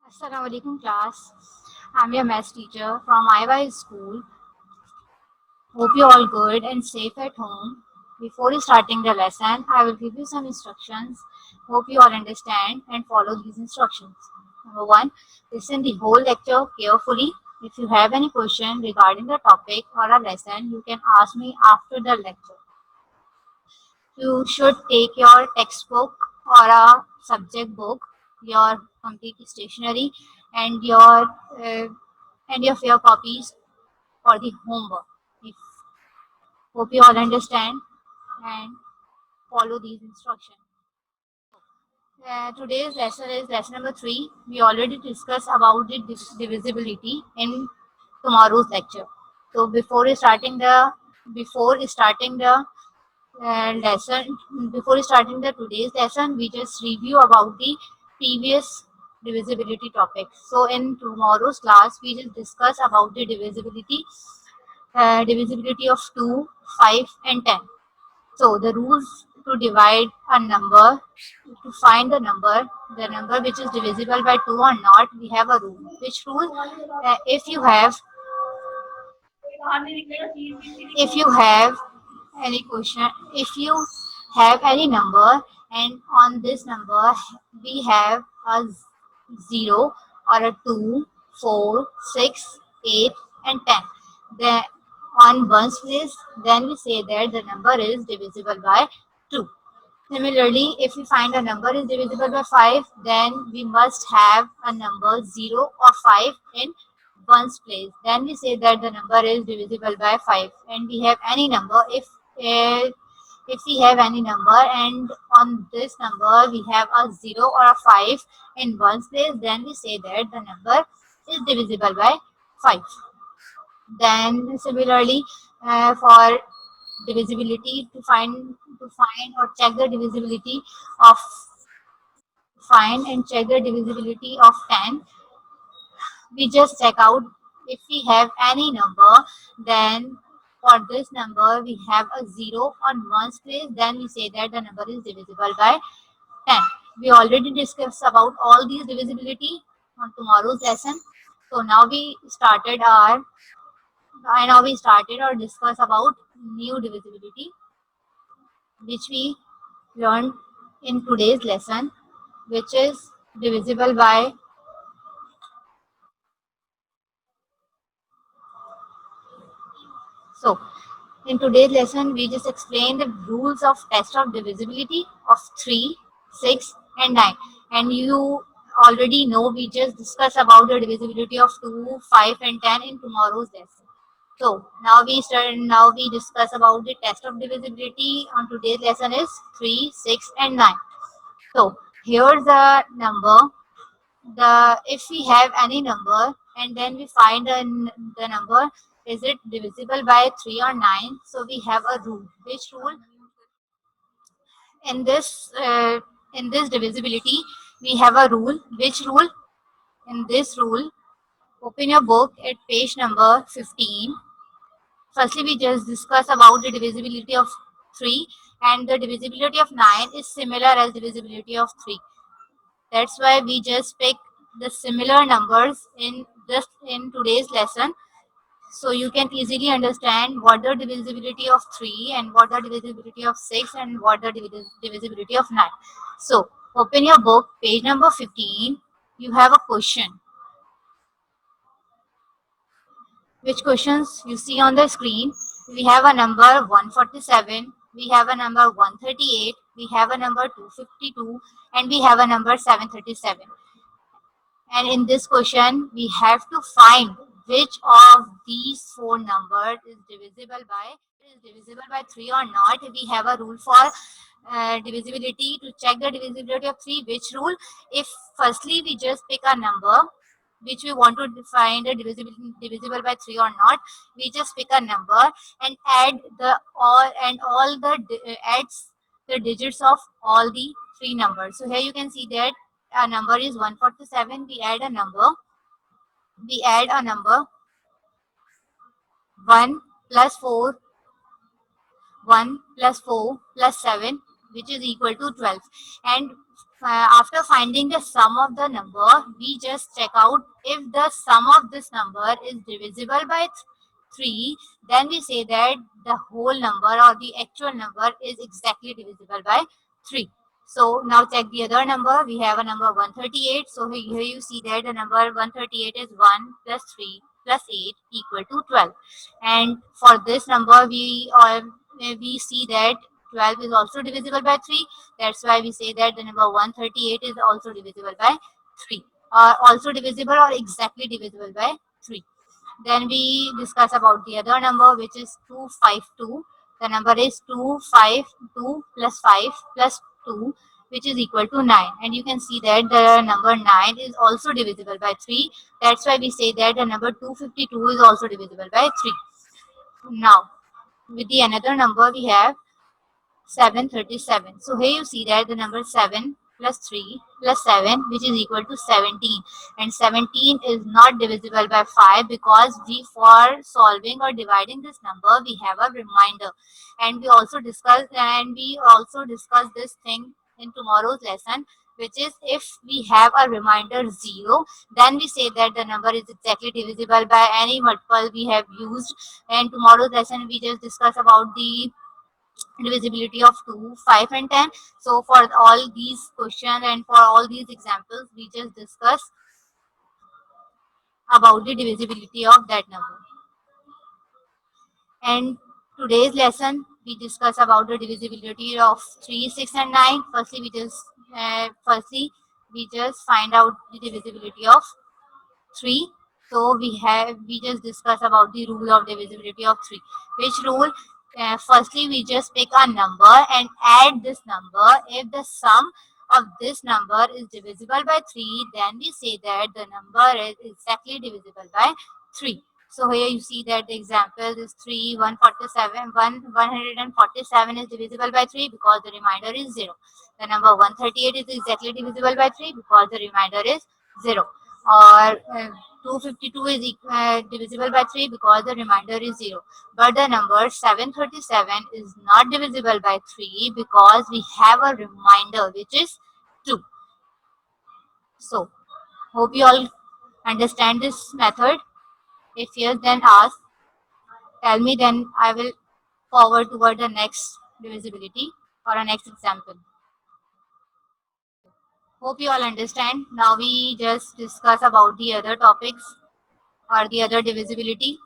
Assalamu alaikum class. I'm your maths teacher from IY school. Hope you're all good and safe at home. Before starting the lesson, I will give you some instructions. Hope you all understand and follow these instructions. Number one, listen the whole lecture carefully. If you have any question regarding the topic or a lesson, you can ask me after the lecture. You should take your textbook or a subject book, your complete stationery, and your fair copies for the homework. If, hope you all understand and follow these instructions. Today's lesson is lesson number 3. We already discussed about the divisibility in tomorrow's lecture. So before starting the lesson, before starting the today's lesson, we just review about the previous divisibility topic. So in tomorrow's class, we just discuss about the divisibility of 2, 5 and 10. So the rules to divide a number, to find the number which is divisible by 2 or not, we have a rule. Which rule? If you have any question, if you have any number and on this number we have a 0 or a 2, 4, 6, 8 and 10, then on ones place, then we say that the number is divisible by 2. Similarly, if we find a number is divisible by 5, then we must have a number 0 or 5 in ones place. Then we say that the number is divisible by 5. And we have any number, if we have any number and on this number we have a 0 or a 5 in ones place, then we say that the number is divisible by 5. Then similarly, for divisibility, to find or check the divisibility of find and check the divisibility of 10, we just check out if we have any number, then for this number we have a 0 on ones place, then we say that the number is divisible by 10. We already discussed about all these divisibility on tomorrow's lesson. So now we started or discuss about new divisibility, which we learned in today's lesson, which is divisible by. So in today's lesson, we just explained the rules of test of divisibility of 3, 6 and 9. And you already know we just discussed about the divisibility of 2, 5 and 10 in tomorrow's lesson. So now we discuss about the test of divisibility on today's lesson is 3, 6 and 9. So here's the number. If we have any number and then we find the number, is it divisible by 3 or 9? So we have a rule. Which rule? In this divisibility, we have a rule. Which rule? In this rule, open your book at page number 15. Firstly, we just discuss about the divisibility of 3, and the divisibility of 9 is similar as divisibility of 3. That's why we just pick the similar numbers in today's lesson, so you can easily understand what the divisibility of 3 and what the divisibility of 6 and what the divisibility of 9. So open your book, page number 15. You have a question. Which questions you see on the screen? We have a number 147, we have a number 138, we have a number 252, and we have a number 737. And in this question, we have to find which of these four numbers is divisible by 3 or not. We have a rule for divisibility. To check the divisibility of 3, which rule? If firstly we just pick a number which we want to find a divisible by 3 or not, we just pick a number and add all the adds the digits of all the three numbers. So here you can see that our number is 147. We add a number 1 plus 4, 1 plus 4 plus 7, which is equal to 12. And after finding the sum of the number, we just check out if the sum of this number is divisible by 3, then we say that the whole number or the actual number is exactly divisible by 3. So now check the other number. We have a number 138. So here you see that the number 138 is 1 plus 3 plus 8 equal to 12. And for this number, we see that 12 is also divisible by 3. That's why we say that the number 138 is also divisible by 3. Also divisible or exactly divisible by 3. Then we discuss about the other number, which is 252. The number is 252 plus 5 plus 2, which is equal to 9. And you can see that the number 9 is also divisible by 3. That's why we say that the number 252 is also divisible by 3. Now, with the another number, we have 737. So here you see that the number 7 plus 3 plus 7, which is equal to 17, and 17 is not divisible by 5 because we, for solving or dividing this number, we have a reminder. And we also discussed this thing in tomorrow's lesson, which is if we have a reminder 0, then we say that the number is exactly divisible by any multiple we have used. And tomorrow's lesson we just discuss about the divisibility of 2, 5 and 10. So for all these questions and for all these examples, we just discuss about the divisibility of that number. And today's lesson, we discuss about the divisibility of 3, 6 and 9. Firstly, we just find out the divisibility of 3. So we just discuss about the rule of divisibility of 3. Which rule? Firstly, we just pick a number and add this number. If the sum of this number is divisible by 3, then we say that the number is exactly divisible by 3. So here you see that the example is 3, 147 is divisible by 3 because the remainder is 0. The number 138 is exactly divisible by 3 because the remainder is 0. Or 252 is divisible by 3 because the remainder is 0. But the number 737 is not divisible by 3 because we have a remainder which is 2. So, hope you all understand this method. If yes, then tell me, then I will forward toward the next divisibility or a next example. Hope you all understand. Now we just discuss about the other topics or the other divisibility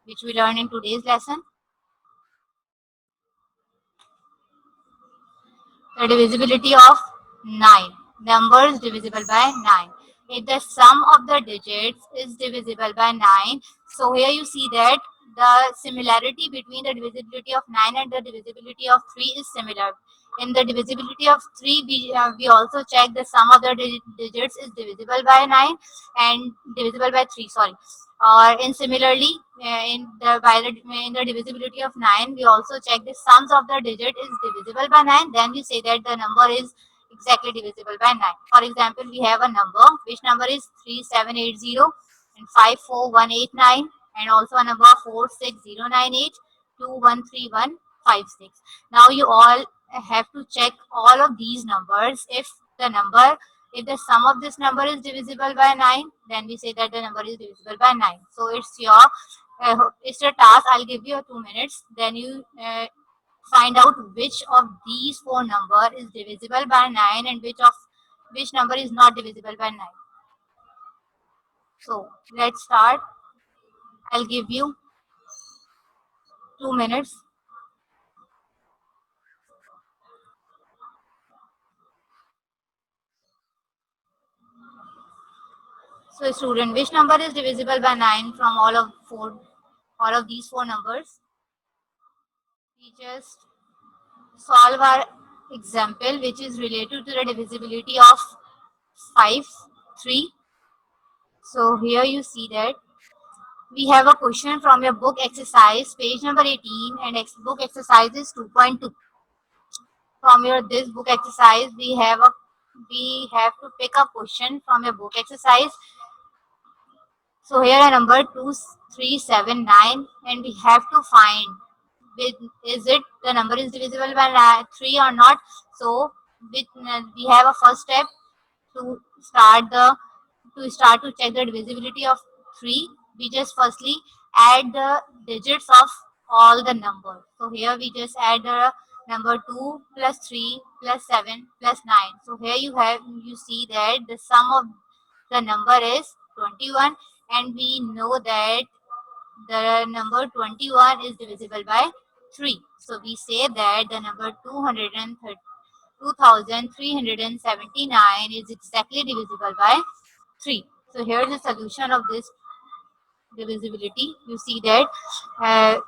which we learn in today's lesson. The divisibility of 9. Numbers divisible by 9. If the sum of the digits is divisible by 9, so here you see that the similarity between the divisibility of 9 and the divisibility of 3 is similar. In the divisibility of 3, we also check the sum of the digits is divisible by 9 and divisible by 3, sorry. Or in similarly, in the divisibility of 9, we also check the sums of the digit is divisible by 9. Then we say that the number is exactly divisible by 9. For example, we have a number, which number is 3780 and 54189, and also a number 46098 213156. Now you all have to check all of these numbers. If the sum of this number is divisible by 9, then we say that the number is divisible by 9. So it's your task. I'll give you 2 minutes. Then you find out which of these 4 number is divisible by 9 and which number is not divisible by 9. So let's start. I'll give you 2 minutes. So student, which number is divisible by 9 from all of these 4 numbers? We just solve our example which is related to the divisibility of 5, 3. So here you see that we have a question from your book exercise, page number 18, and book exercise is 2.2. From your this book exercise, we have to pick a question from your book exercise. So here a number 2379, and we have to find is it the number is divisible by 3 or not. So we have a first step to start the to check the divisibility of 3. We just firstly add the digits of all the numbers. So here we just add the number 2 plus 3 plus 7 plus 9. So here you see that the sum of the number is 21, and we know that the number 21 is divisible by 3. So we say that the number 2379 is exactly divisible by 3. So here is the solution of this divisibility. You see that uh,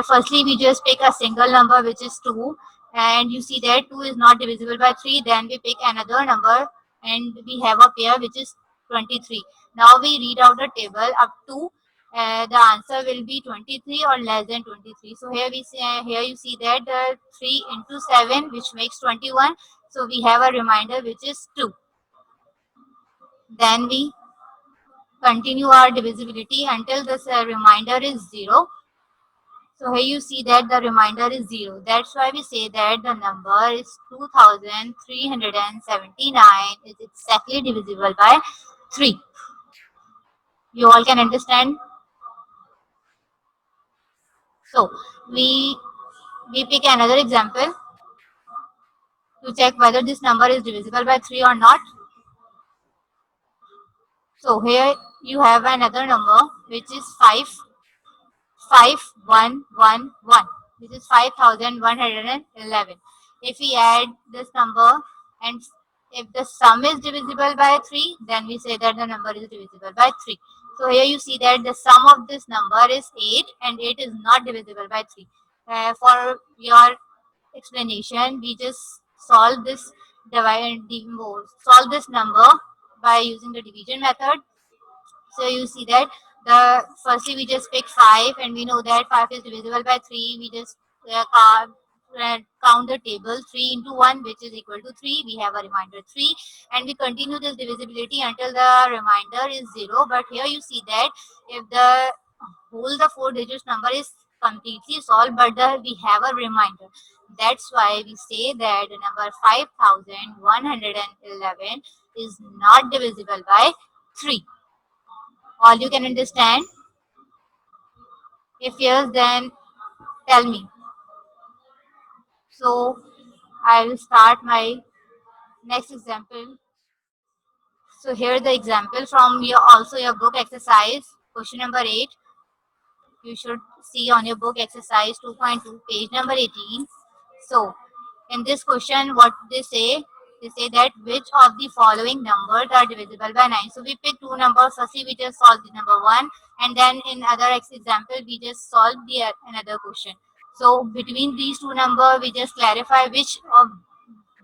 firstly we just pick a single number, which is 2, and you see that 2 is not divisible by 3. Then we pick another number and we have a pair which is 23. Now we read out the table up to the answer will be 23 or less than 23. So here here you see that 3 into 7, which makes 21. So we have a remainder which is 2. Then we continue our divisibility until this remainder is 0. So here you see that the remainder is 0. That's why we say that the number is 2379 is exactly divisible by 3. You all can understand. So we pick another example to check whether this number is divisible by 3 or not. So here you have another number which is 5111, which is 5111. If we add this number and if the sum is divisible by 3, then we say that the number is divisible by 3. So here you see that the sum of this number is 8, and 8 is not divisible by 3. For your explanation, we just solve this solve this number by using the division method. So you see that the firstly we just pick 5, and we know that 5 is divisible by 3. We just count the table 3 into 1, which is equal to 3. We have a remainder 3, and we continue this divisibility until the remainder is 0. But here you see that if the whole the 4 digits number is completely solved, but we have a remainder. That's why we say that the number 5111 is not divisible by 3. All you can understand? If yes, then tell me. So I will start my next example. So here the example from your book exercise, question number 8. You should see on your book exercise 2.2, page number 18. So in this question, what they say that which of the following numbers are divisible by 9. So we pick two numbers. Firstly, we just solve the number 1, and then in other example, we just solve the another question. So between these two numbers, we just clarify which of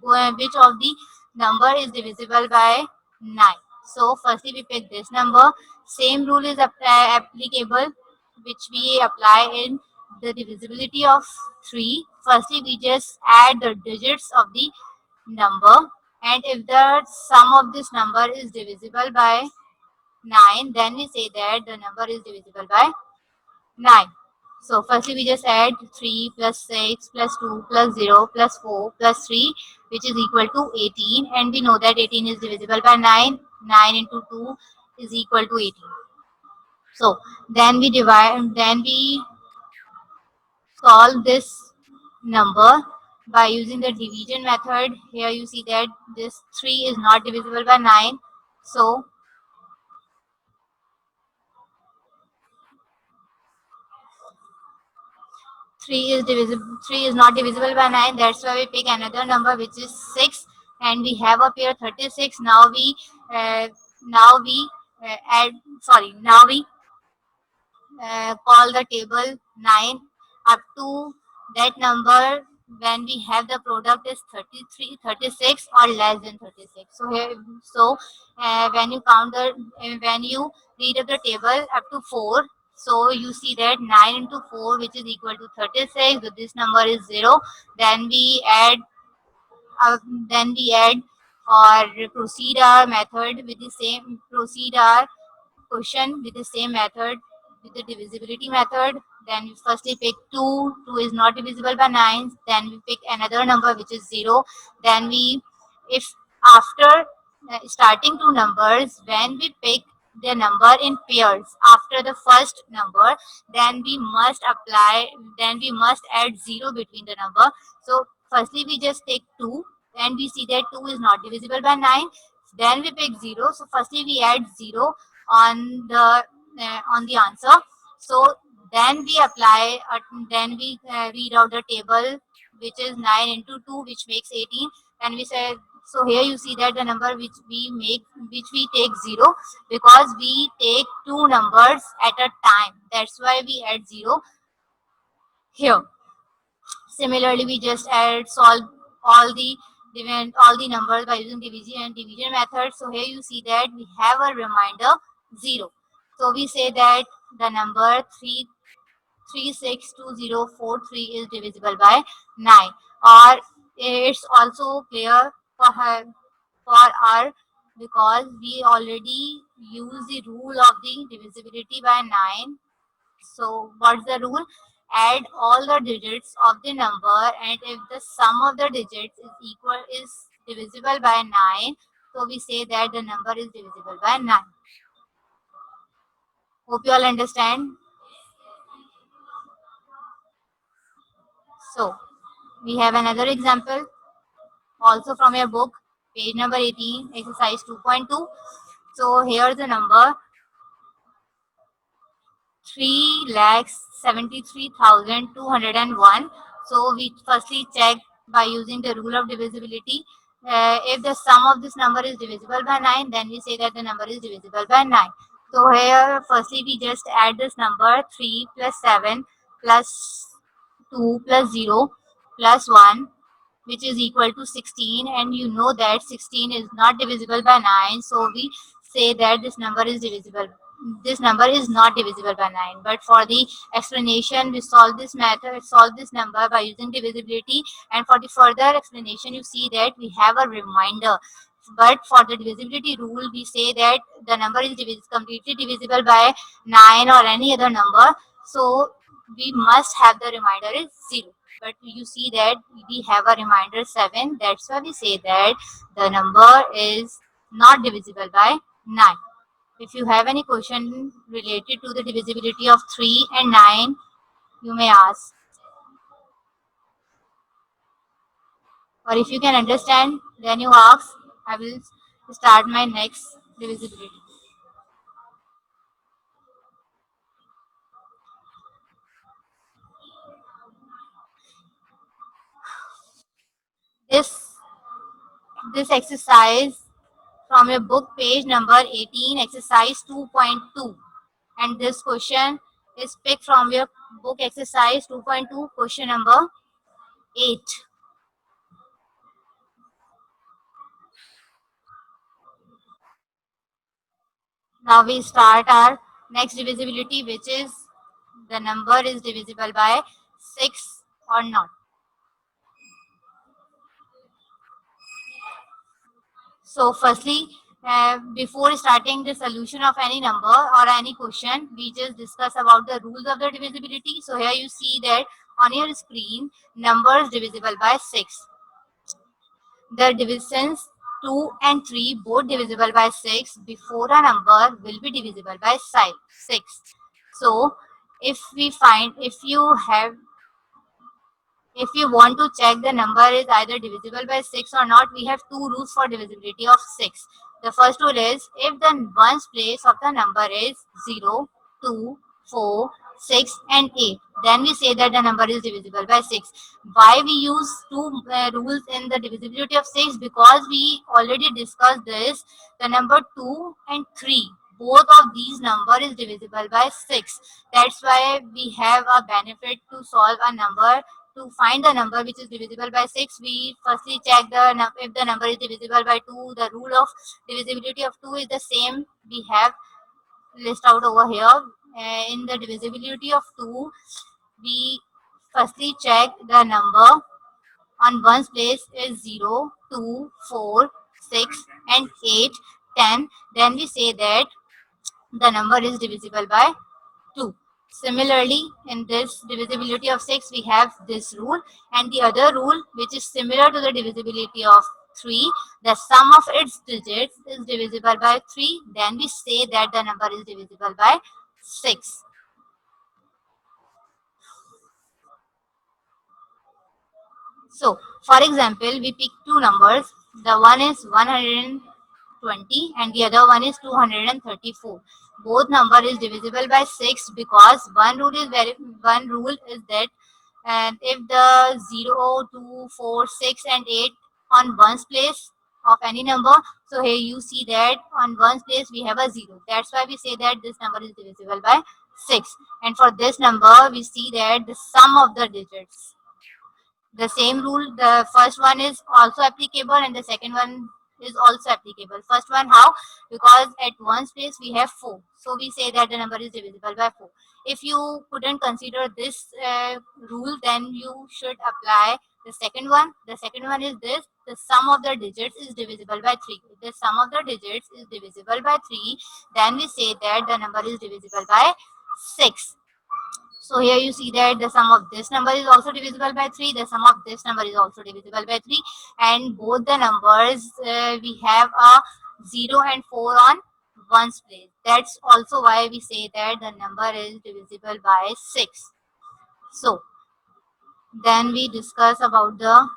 the number is divisible by 9. So firstly, we pick this number. Same rule is applicable, which we apply in the divisibility of 3. Firstly, we just add the digits of the number, and if the sum of this number is divisible by 9, then we say that the number is divisible by 9. So firstly we just add 3 plus 6 plus 2 plus 0 plus 4 plus 3, which is equal to 18, and we know that 18 is divisible by 9. 9 into 2 is equal to 18. So then we solve this number by using the division method. Here you see that this 3 is not divisible by 9. So 3 is not divisible by 9. That's why we pick another number which is 6, and we have up here 36. Now we call the table 9 up to that number when we have the product is 33, 36 or less than 36. When you when you read up the table up to 4, so you see that 9 into 4, which is equal to 36. So this number is 0. Then we add uh, then we add or proceed our question with the same method, with the divisibility method. then we firstly pick 2. 2 is not divisible by 9. Then we pick another number which is 0. Then if after starting two numbers, when we pick the number in pairs after the first number, then we must add 0 between the number. So firstly we just take 2 and we see that 2 is not divisible by 9. Then we pick 0. So firstly we add 0 on the answer. So then we apply, then we read out the table, which is 9 into 2, which makes 18. And we say, so here you see that the number which we take 0, because we take two numbers at a time. That's why we add 0 here. Similarly, we just solve all the all the numbers by using division method. So here you see that we have a reminder 0. So we say that the number 362043 is divisible by 9. Or it's also clear for R, because we already use the rule of the divisibility by 9. So what's the rule? Add all the digits of the number, and if the sum of the digits is divisible by 9, so we say that the number is divisible by 9. Hope you all understand. So we have another example also from your book, page number 18, exercise 2.2. So here's the number 3,73,201. So we firstly check by using the rule of divisibility. If the sum of this number is divisible by 9, then we say that the number is divisible by 9. So here firstly we just add this number 3 plus 7 plus 2 plus 0 plus 1, which is equal to 16, and you know that 16 is not divisible by 9, so we say that this number is not divisible by 9. But for the explanation, we solve this number by using divisibility, and for the further explanation you see that we have a reminder. But for the divisibility rule, we say that the number is completely divisible by 9 or any other number, so we must have the reminder is 0. But you see that we have a reminder 7. That's why we say that the number is not divisible by 9. If you have any question related to the divisibility of 3 and 9, you may ask. Or if you can understand, then you ask. I will start my next divisibility. This this exercise from your book, page number 18, exercise 2.2. And this question is picked from your book, exercise 2.2, question number 8. Now we start our next divisibility, which is the number is divisible by 6 or not. So firstly, before starting the solution of any number or any question, we just discuss about the rules of the divisibility. So here you see that on your screen, numbers divisible by 6. The divisions 2 and 3 both divisible by 6 before a number will be divisible by 6. So if you want to check the number is either divisible by 6 or not, we have two rules for divisibility of 6. The first rule is, if the ones place of the number is 0, 2, 4, 6 and 8, then we say that the number is divisible by 6. Why we use two rules in the divisibility of 6? Because we already discussed this. The number 2 and 3, both of these number is divisible by 6. That's why we have a benefit to solve a number. To find the number which is divisible by 6, we firstly check if the number is divisible by 2. The rule of divisibility of 2 is the same we have list out over here. In the divisibility of 2, we firstly check the number on ones place is 0, 2, 4, 6 and 8, 10. Then we say that the number is divisible by 2. Similarly, in this divisibility of 6, we have this rule, and the other rule which is similar to the divisibility of 3, the sum of its digits is divisible by 3, then we say that the number is divisible by 6. So, for example, we pick two numbers. The one is 120 and the other one is 234. Both number is divisible by 6 because one rule is that, and if the 0, 2, 4, 6 and 8 on ones place of any number, so here you see that on ones place we have a 0. That's why we say that this number is divisible by 6. And for this number we see that the sum of the digits, the same rule, the first one is also applicable and the second one is also applicable. First one how? Because at one place we have 4, so we say that the number is divisible by 4. If you couldn't consider this rule, then you should apply the second one. The second one is this: the sum of the digits is divisible by 3. If the sum of the digits is divisible by 3, then we say that the number is divisible by 6. So here you see that the sum of this number is also divisible by 3, the sum of this number is also divisible by 3, and both the numbers we have a 0 and 4 on ones place. That's also why we say that the number is divisible by 6. So then we discuss about the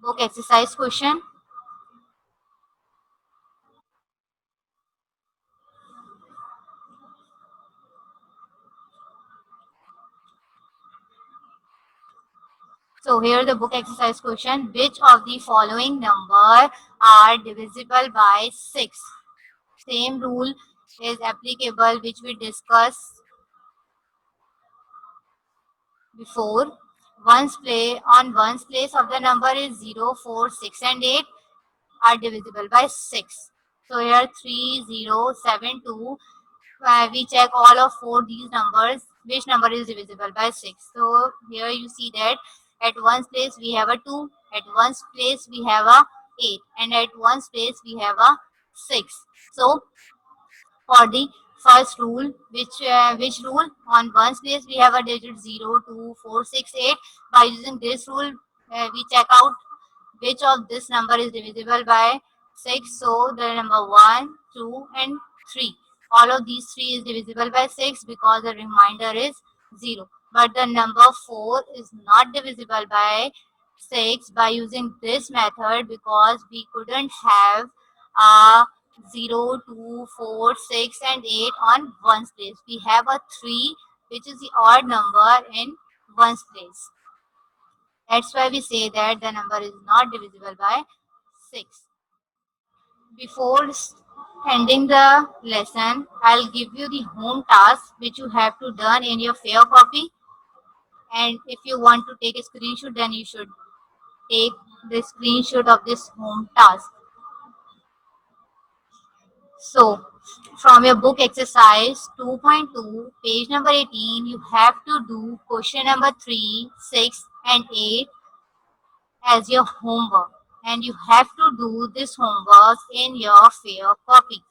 book exercise question. So here the book exercise question: which of the following number are divisible by 6? Same rule is applicable which we discussed before. Ones place of the number is 0, 4, 6 and 8 are divisible by 6. So here 3, 0, 7, 2, we check all of four these numbers, which number is divisible by 6. So here you see that at ones place we have a 2, at ones place we have a 8, and at ones place we have a 6. So for the first rule, which rule? On ones place we have a digit 0, 2, 4, 6, 8. By using this rule, we check out which of this number is divisible by 6. So the number 1, 2 and 3, all of these 3 is divisible by 6 because the remainder is 0. But the number 4 is not divisible by 6 by using this method because we couldn't have a 0, 2, 4, 6 and 8 on ones place. We have a 3 which is the odd number in ones place. That's why we say that the number is not divisible by 6. Before ending the lesson, I'll give you the home task which you have to done in your fair copy. And if you want to take a screenshot, then you should take the screenshot of this home task. So, from your book exercise 2.2, page number 18, you have to do question number 3, 6, and 8 as your homework. And you have to do this homework in your fair copy.